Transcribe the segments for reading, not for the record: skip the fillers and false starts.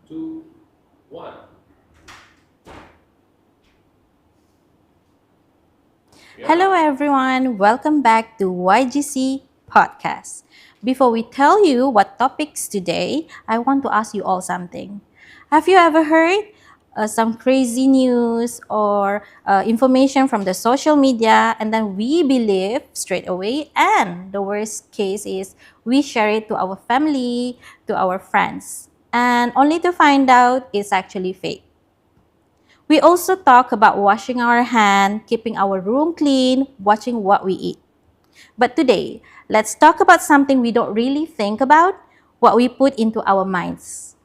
two, one. Hello, everyone. Welcome back to YGC Podcast. Before we tell you what topics today, I want to ask you all something. Have you ever heard some crazy news or information from the social media and then we believe straight away? And the worst case is we share it to our family, to our friends, and only to find out it's actually fake. We also talk about washing our hand, keeping our room clean, watching what we eat. But today, let's talk about something we don't really think about, what we put into our minds.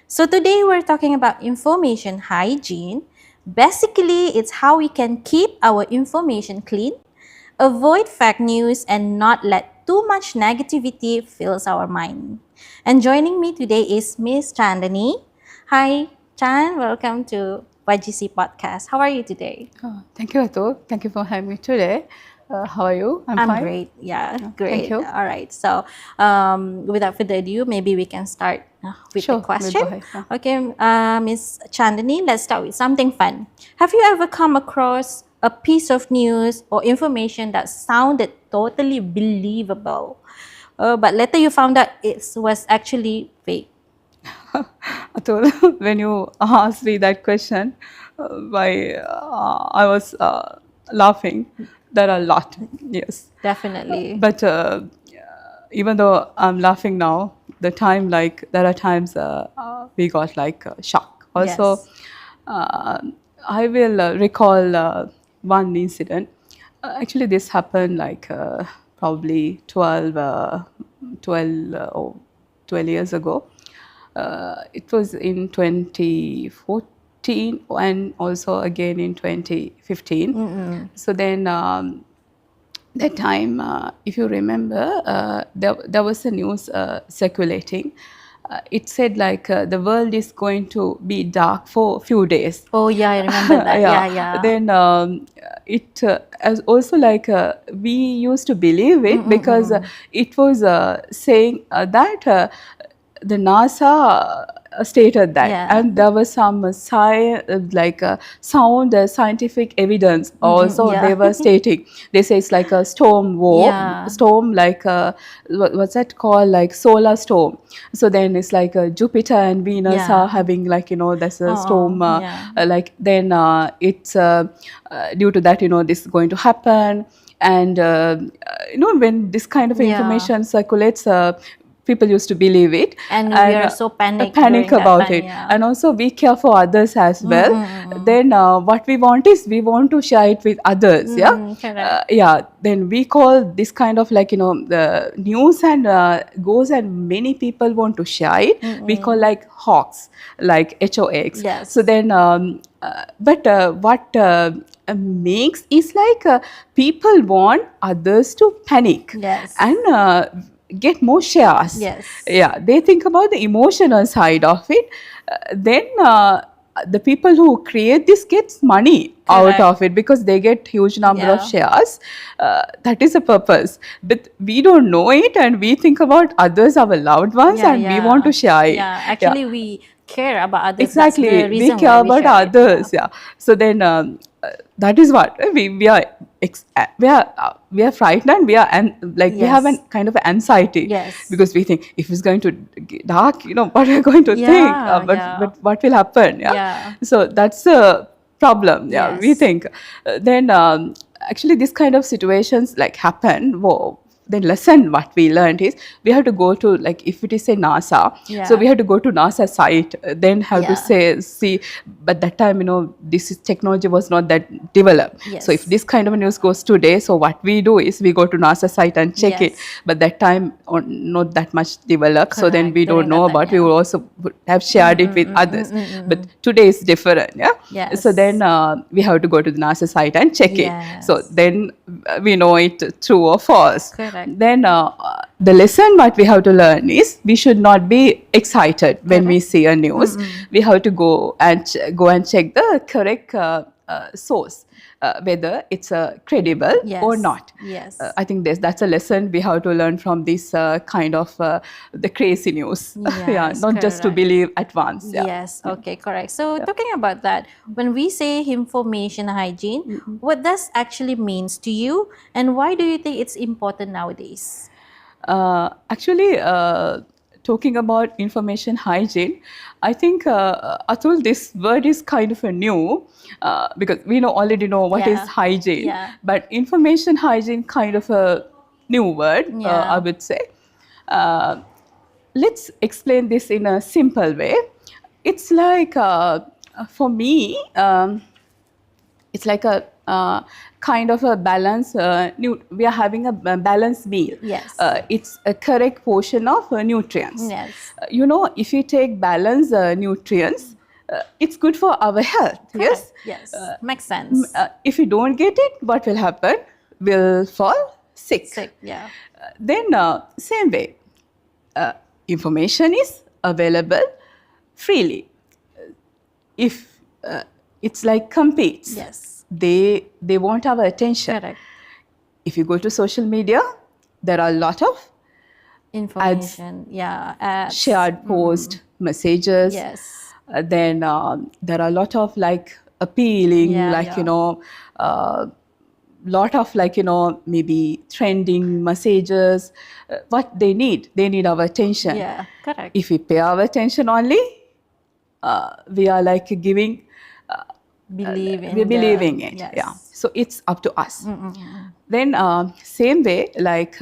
So today we're talking about information hygiene. Basically, it's how we can keep our information clean, avoid fake news, and not let too much negativity fills our mind. And joining me today is Miss Chandani. Hi, Chan. Welcome to YGC Podcast. How are you today? Thank you, Atul. Thank you for having me today. How are you? I'm fine. Great. Yeah, great. Thank you. All right. So, without further ado, maybe we can start with Sure, the we'll question. go ahead. Okay, Miss Chandani, let's start with something fun. Have you ever come across a piece of news or information that sounded totally believable, but later you found out it was actually fake? Atul, when you asked me that question, I was laughing. There are a lot, yes. Definitely. But even though I'm laughing now, there are times we got shock. Also, Yes. I will recall one incident. Actually, this happened probably 12 years ago. It was in 2014 and also again in 2015. So then that time, if you remember, there was a news circulating. It said the world is going to be dark for a few days. Oh yeah, I remember that. Yeah. Then it as also we used to believe it because it was saying that the NASA stated that, Yeah. and there was some sound scientific evidence also yeah. they were stating. They say it's like a storm Yeah. storm what's that called, like solar storm. So then it's like Jupiter and Venus Yeah. are having there's a storm yeah. then it's due to that this is going to happen. And when this kind of Yeah. information circulates, people used to believe it, And we are so panicked panic during that about time, it. yeah. And also we care for others as well. Then what we want is we want to share it with others. Correct. Then we call this kind of the news and goes and many people want to share it. We call hawks, like HOX. Yes. So then but what makes is people want others to panic. Yes. And get more shares. Yes. Yeah, they think about the emotional side of it. Then the people who create this gets money Correct. out of it because they get huge number of Yeah. shares. That is the purpose. But we don't know it, and we think about others, our loved ones, and we want to share it. Yeah, actually, we care about others. Exactly, That's the we reason care why we about share it, others. Yeah. So then that is what we are. We are frightened. We have a Yes. kind of anxiety. Yes. Because we think if it's going to get dark, what are we going to think? Yeah, But what will happen? Yeah. So that's a problem. Yeah, we Yes. think. Then actually this kind of situations happen. Whoa. The lesson what we learned is we have to go to, if it is a NASA, Yeah. so we have to go to NASA site, then have to Yeah. see. But that time technology was not that developed. Yes. So if this kind of news goes today, so what we do is we go to NASA site and check it. Yes. But that time not that much developed, so then Correct. we don't During know that time, about. We yeah. would also have shared it with others. But today is different. Yes. So then we have to go to the NASA site and check it. So Yes. then we know it true or false. Correct. Then the lesson what we have to learn is we should not be excited when we see a news. We have to go and check the correct source, whether it's credible Yes. or not. Yes. I think that's a lesson we have to learn from this kind of the crazy news. Yes, Not just to correct. believe at once. Yes, okay, correct. So talking about that, when we say information hygiene, what does actually means to you, and why do you think it's important nowadays? Actually, talking about information hygiene, I think, Atul, this word is kind of a new because we already know what is Yeah. hygiene, Yeah. but information hygiene kind of a new word, Yeah. I would say. Uh, let's explain this in a simple way. It's like, for me, it's like a kind of a balance. We are having a balanced meal. Yes. It's a correct portion of nutrients. Yes. If you take balanced nutrients, it's good for our health. Yes. Yes. Makes sense. If you don't get it, what will happen? We'll fall sick. Sick. Yeah. Then, same way, information is available freely. If it's like competes, Yes. they want our attention. Correct. If you go to social media, there are a lot of Information. Yeah. Ads. shared post messages. Yes. Then there are a lot of like appealing, Yeah, like yeah. lot of like maybe trending messages. What they need our attention. Yeah. Correct. If we pay our attention only, we are like giving. Believe in. We're believing it. Yes. Yeah. So it's up to us. Then same way, like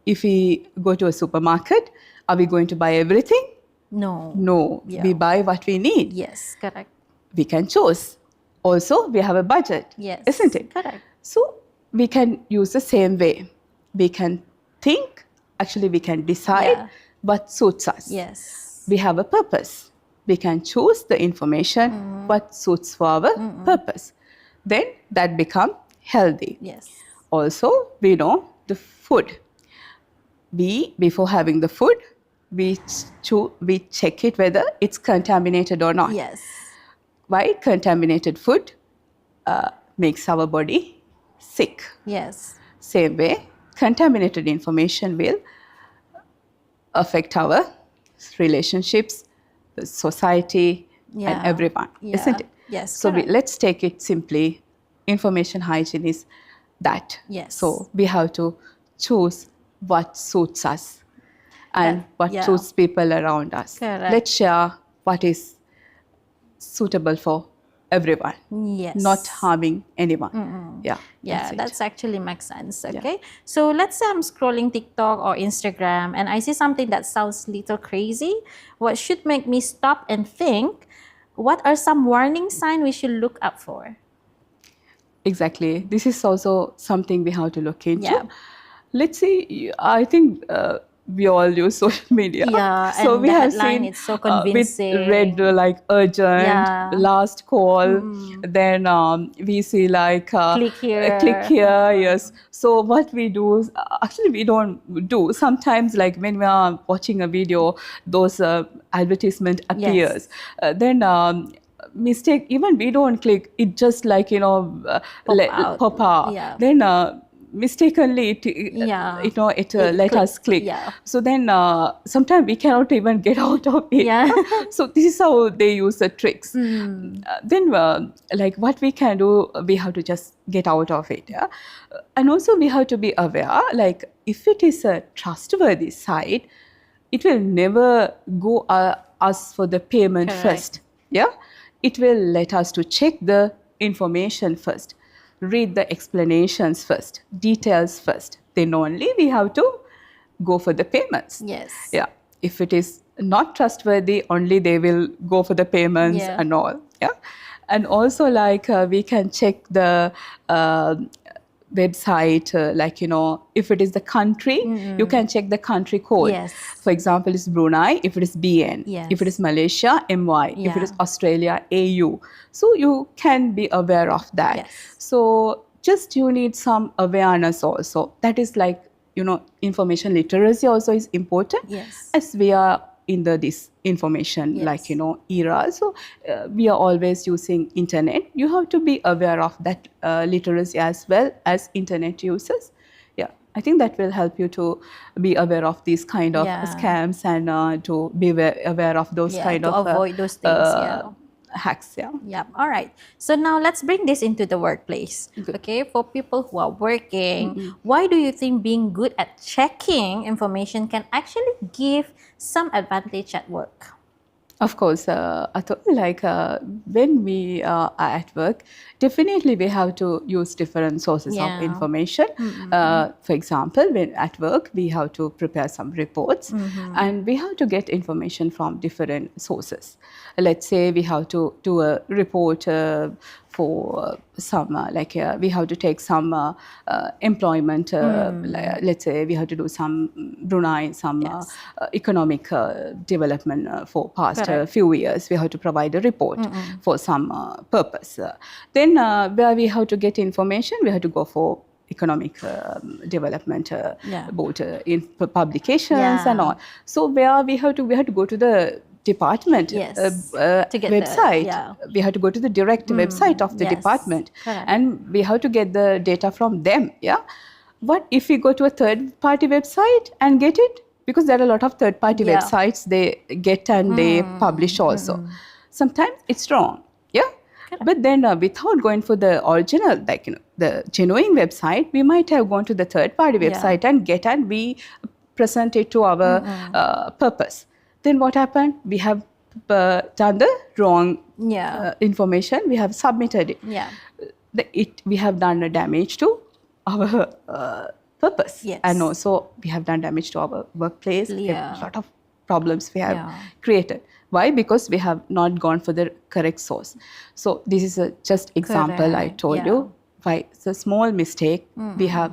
if we go to a supermarket, are we going to buy everything? No. No. Yeah. We buy what we need. Yes. Correct. We can choose. Also, we have a budget. Yes. Isn't it? Correct. So we can use the same way. We can think, actually we can decide Yeah. what suits us. Yes. We have a purpose. We can choose the information what suits for our purpose. Then that become healthy. Yes. Also, we know the food. Before having the food, we check it whether it's contaminated or not. Yes. Why? Contaminated food makes our body sick. Yes. Same way, contaminated information will affect our relationships, the society, Yeah. and everyone, Yeah. isn't it? Yes, So correct. let's take it simply. Information hygiene is that. Yes. So we have to choose what suits us and what yeah. suits people around us. Correct. Let's share what is suitable for everyone, Yes. not harming anyone. Yeah. Yeah, it. that's actually makes sense. Okay. So let's say I'm scrolling TikTok or Instagram and I see something that sounds little crazy. What should make me stop and think? What are some warning signs we should look out for? Exactly. This is also something we have to look into. Yeah. Let's see, I think we all use social media. Yeah, So and we the have headline, seen it's so convincing. with red like urgent, Yeah. last call. Then we see like Click here. click here. Yes. So what we do is, actually we don't do. Sometimes like when we are watching a video, those advertisement appears. Then mistake, even we don't click, it just like out. pop out. Yeah. Then mistakenly it Yeah. it It let us clicked. click. Yeah. So then sometimes we cannot even get out of it. Yeah. So this is how they use the tricks. Then like what we can do, we have to just get out of it. Yeah? And also we have to be aware, like if it is a trustworthy site, it will never go us for the payment Correct. first. Yeah, it will let us to check the information first, read the explanations first, details first. Then only we have to go for the payments. Yes. Yeah. If it is not trustworthy, only they will go for the payments Yeah. and all. Yeah. And also like we can check the website, like if it is the country, you can check the country code. Yes. For example, it's Brunei, if it is BN. Yes. If it is Malaysia, MY. If it Yeah. is Australia, AU. So you can be aware of that. Yes. So just you need some awareness also. That is like, information literacy also is important. Yes. As we are in the this information Yes. era. So we are always using internet. You have to be aware of that literacy as well as internet users. Yeah, I think that will help you to be aware of these kind of Yeah. scams and to be aware of those Yeah, kind to of avoid those things. Yeah. hacks. Yeah. Yep. All right. So now let's bring this into the workplace. Good. Okay. For people who are working, why do you think being good at checking information can actually give some advantage at work? Of course, Atul, like when we are at work, definitely we have to use different sources of Yeah. information. For example, when at work, we have to prepare some reports and we have to get information from different sources. Let's say we have to do a report for some, we have to take some employment, let's say we have to do some Brunei, some Yes. economic development for past Correct. few years. We have to provide a report for some purpose. Then where we have to get information, we have to go for economic development Yeah. board in publications Yeah. and all. So where we have to go to the department Yes. To get the- website. yeah. We have to go to the direct website of the yes. department, Correct. and we have to get the data from them. Yeah. What if we go to a third party website and get it? Because there are a lot of third party Yeah. websites they get and they publish also. Sometimes it's wrong. Yeah. But then without going for the original, the genuine website, we might have gone to the third party Yeah. website and we present it to our purpose. Then what happened? We have done the wrong Yeah. information. We have submitted it. Yeah. We have done a damage to our purpose. Yes. And also we have done damage to our workplace. Yeah. A lot of problems we have Yeah. created. Why? Because we have not gone for the correct source. So this is a just example I Correct. told Yeah. you. Why it's a small mistake, we have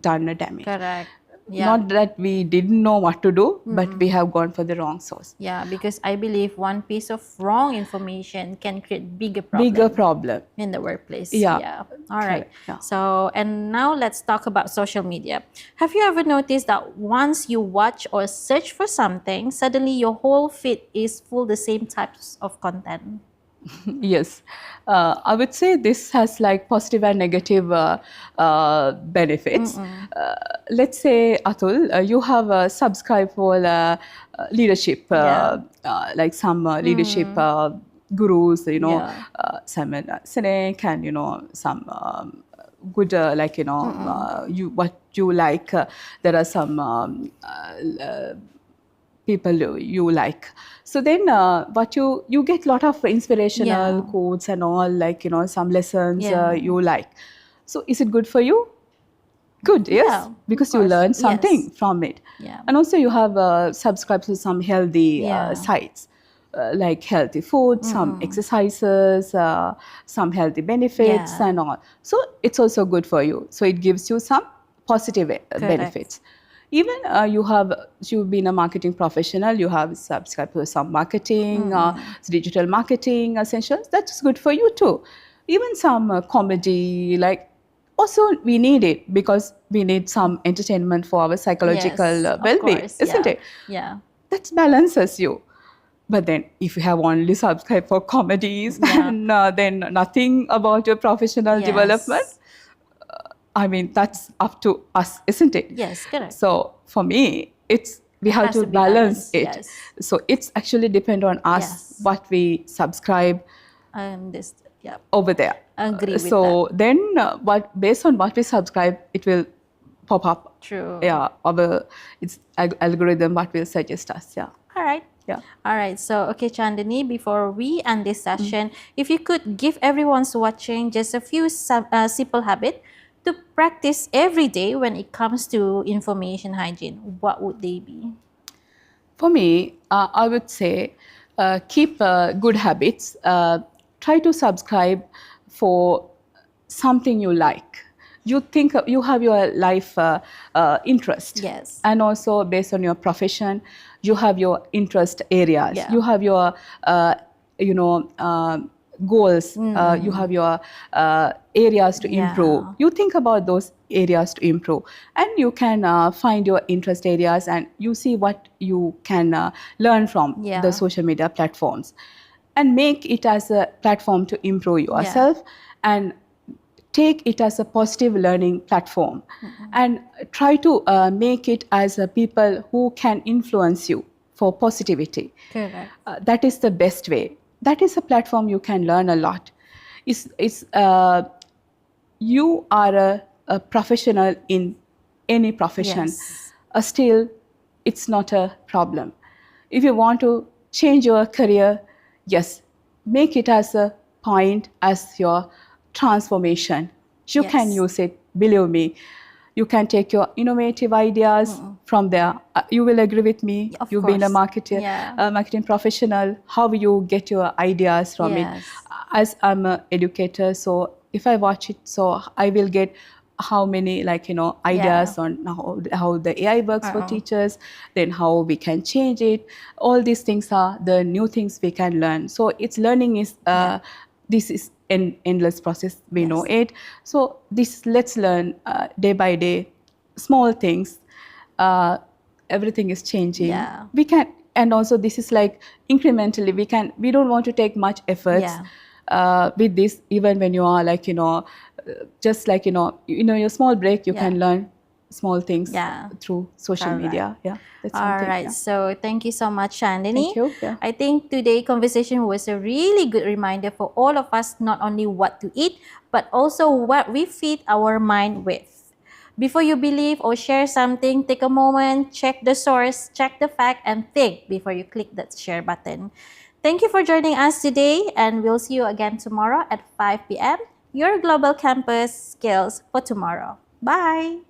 done a damage. Correct. Yeah. Not that we didn't know what to do, but we have gone for the wrong source. Yeah, because I believe one piece of wrong information can create bigger problem. Bigger problem. In the workplace. Yeah. All right. Correct, yeah. So, and now let's talk about social media. Have you ever noticed that once you watch or search for something, suddenly your whole feed is full the same types of content? Yes, I would say this has like positive and negative benefits. Let's say, Atul, you have subscribed for leadership, like some leadership gurus, Yeah. Simon Sinek, and some good, you what you like. There are some people you like. So then what you get lot of inspirational Yeah. quotes and all, some lessons Yeah. you like. So is it good for you? Good, yes, Yeah, because of you course. learn something Yes. from it. Yeah. And also you have subscribed to some healthy Yeah. sites, like healthy food, some exercises, some healthy benefits Yeah. and all. So it's also good for you. So it gives you some positive benefits. Even you've been a marketing professional, you have subscribed to some marketing, digital marketing essentials. That's good for you too. Even some comedy, like also we need it because we need some entertainment for our psychological Yes, of well-being, course. isn't Yeah. it? Yeah. That balances you. But then if you have only subscribed for comedies Yeah. and then nothing about your professional Yes. development, I mean, that's up to us, isn't it? Yes, correct. So for me, we have has to to be balance balanced, it. yes. So it's actually depend on us Yes. what we subscribe Yeah. over there. Agree with So then based on what we subscribe, it will pop up. True. Yeah, it's algorithm what will suggest us. Yeah. All right. Yeah. All right. So, okay, Chandani, before we end this session, if you could give everyone's watching just a few simple habits to practice every day when it comes to information hygiene, what would they be? For me, I would say keep good habits. Try to subscribe for something you like. You think you have your life interest. Yes. And also based on your profession, you have your interest areas. Yeah. You have your, goals, you have your areas to improve. Yeah. You think about those areas to improve, and you can find your interest areas, and you see what you can learn from Yeah. the social media platforms, and make it as a platform to improve yourself, and take it as a positive learning platform, and try to make it as a people who can influence you for positivity. Correct. That is the best way. That is a platform you can learn a lot. It's you are a professional in any profession. Yes. Still, it's not a problem. If you want to change your career, yes, make it as a point, as your transformation. You can Yes. use it, believe me. You can take your innovative ideas from there. You will agree with me. Of You've been a course. marketer, Yeah. a marketing professional. How you get your ideas from it? Yes. As I'm an educator, so if I watch it, so I will get how many, like, ideas on how the AI works for teachers, then how we can change it. All these things are the new things we can learn. So it's learning is this is an endless process. We know it. So this, let's learn day by day, small things. Everything is changing. Yeah. We can, and also this is like incrementally. We don't want to take much efforts. With this, even when you are like just like your small break, you can learn small things through social media. Yeah, that's All something. right. Yeah. So thank you so much, Chandini. Thank you. Yeah. I think today's conversation was a really good reminder for all of us, not only what to eat, but also what we feed our mind with. Before you believe or share something, take a moment, check the source, check the fact, and think before you click that share button. Thank you for joining us today, and we'll see you again tomorrow at 5 p.m. Your Global Campus Skills for Tomorrow. Bye!